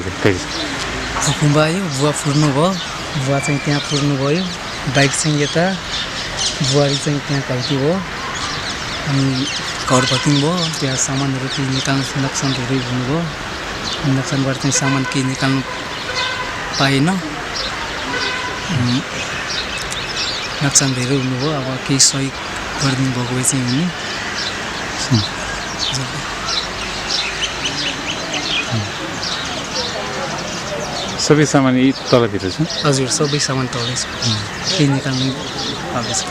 चाहिँ फेरि भूकम्प आयो, बुवा फुर्नु भयो, बुवा चाहिँ त्यहाँ फुर्नु भयो, बाइक चाहिँ यता, बुहारी चाहिँ त्यहाँ घाइते भयो, अनि घर भत्किनु भयो, त्यहाँ सामानहरू केही निकाल्नु नक्सान धेरै हुनुभयो, नक्सानबाट चाहिँ सामान केही निकाल्नु पाएन, नक्सान धेरै हुनुभयो। अब केही सहयोग गरिदिनु भएको भए चाहिँ हुने। सबै सामान यही तलभित्र छ। हजुर, सबै सामान तलै छ, केही निकाल्नु भएको छ।